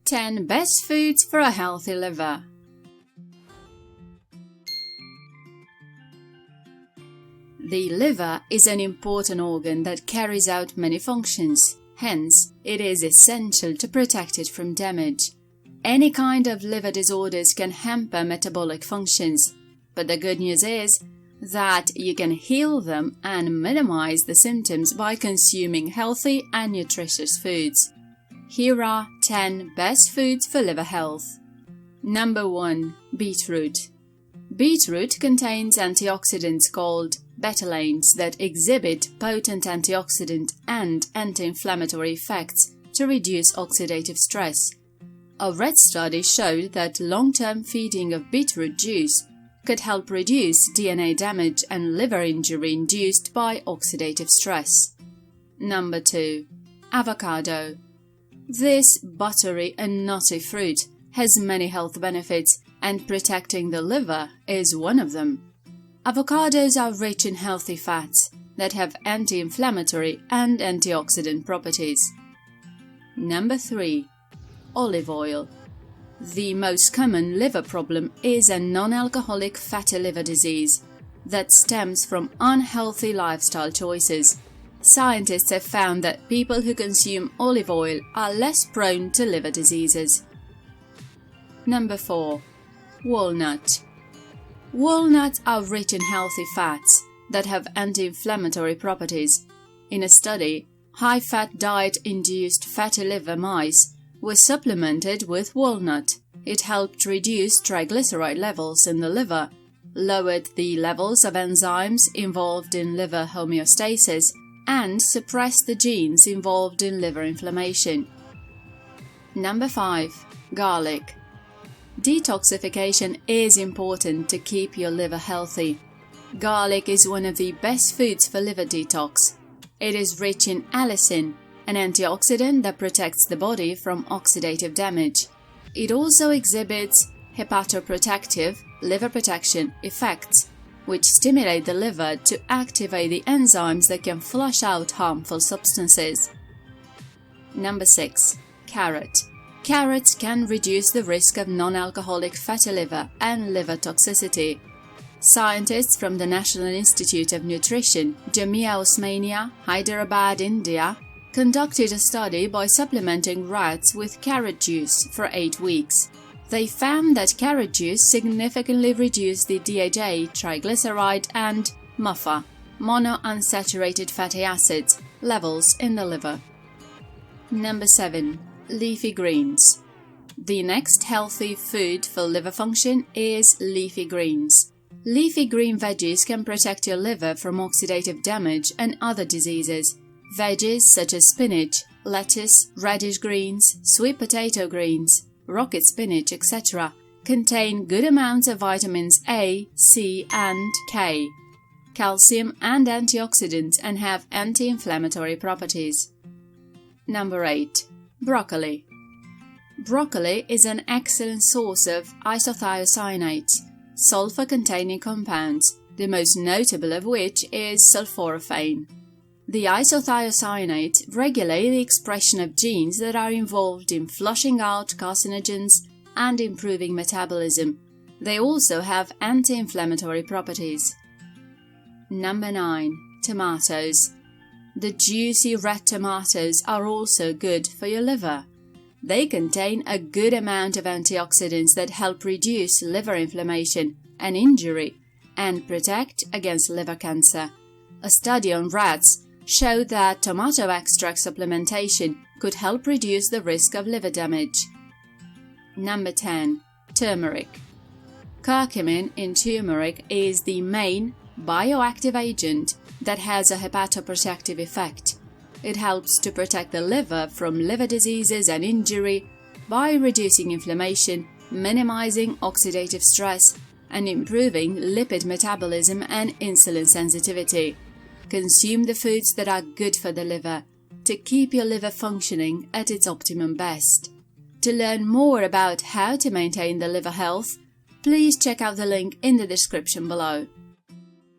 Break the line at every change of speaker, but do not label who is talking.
10 Best Foods for a Healthy Liver. The liver is an important organ that carries out many functions. Hence, it is essential to protect it from damage. Any kind of liver disorders can hamper metabolic functions, but the good news is that you can heal them and minimize the symptoms by consuming healthy and nutritious foods. Here are 10 best foods for liver health. Number 1. Beetroot. Beetroot contains antioxidants called betalains that exhibit potent antioxidant and anti-inflammatory effects to reduce oxidative stress. A rat study showed that long-term feeding of beetroot juice could help reduce DNA damage and liver injury induced by oxidative stress. Number 2. Avocado. This buttery and nutty fruit has many health benefits, and protecting the liver is one of them. Avocados are rich in healthy fats that have anti-inflammatory and antioxidant properties. Number 3. Olive oil. The most common liver problem is a non-alcoholic fatty liver disease that stems from unhealthy lifestyle choices. Scientists have found that people who consume olive oil are less prone to liver diseases. Number 4. Walnut. Walnuts are rich in healthy fats that have anti-inflammatory properties. In a study, high-fat diet-induced fatty liver mice were supplemented with walnut. It helped reduce triglyceride levels in the liver, lowered the levels of enzymes involved in liver homeostasis, and suppressed the genes involved in liver inflammation. Number 5. Garlic. Detoxification is important to keep your liver healthy. Garlic is one of the best foods for liver detox. It is rich in allicin, an antioxidant that protects the body from oxidative damage. It also exhibits hepatoprotective, liver protection effects, which stimulate the liver to activate the enzymes that can flush out harmful substances. Number 6. Carrot. Carrots can reduce the risk of non-alcoholic fatty liver and liver toxicity. Scientists from the National Institute of Nutrition, Jamia Osmania, Hyderabad, India, conducted a study by supplementing rats with carrot juice for 8 weeks. They found that carrot juice significantly reduced the DHA, triglyceride, and MUFA, monounsaturated fatty acids, levels in the liver. Number 7. Leafy greens. The next healthy food for liver function is leafy greens. Leafy green veggies can protect your liver from oxidative damage and other diseases. Veggies such as spinach, lettuce, radish greens, sweet potato greens, rocket spinach, etc. contain good amounts of vitamins A, C, and K, calcium and antioxidants, and have anti-inflammatory properties. Number 8. Broccoli. Broccoli is an excellent source of isothiocyanates, sulfur-containing compounds, the most notable of which is sulforaphane. The isothiocyanates regulate the expression of genes that are involved in flushing out carcinogens and improving metabolism. They also have anti-inflammatory properties. Number 9. Tomatoes. The juicy red tomatoes are also good for your liver. They contain a good amount of antioxidants that help reduce liver inflammation and injury and protect against liver cancer. A study on rats showed that tomato extract supplementation could help reduce the risk of liver damage. Number 10. Turmeric. Curcumin in turmeric is the main bioactive agent that has a hepatoprotective effect. It helps to protect the liver from liver diseases and injury by reducing inflammation, minimizing oxidative stress, and improving lipid metabolism and insulin sensitivity. Consume the foods that are good for the liver to keep your liver functioning at its optimum best. To learn more about how to maintain the liver health, please check out the link in the description below.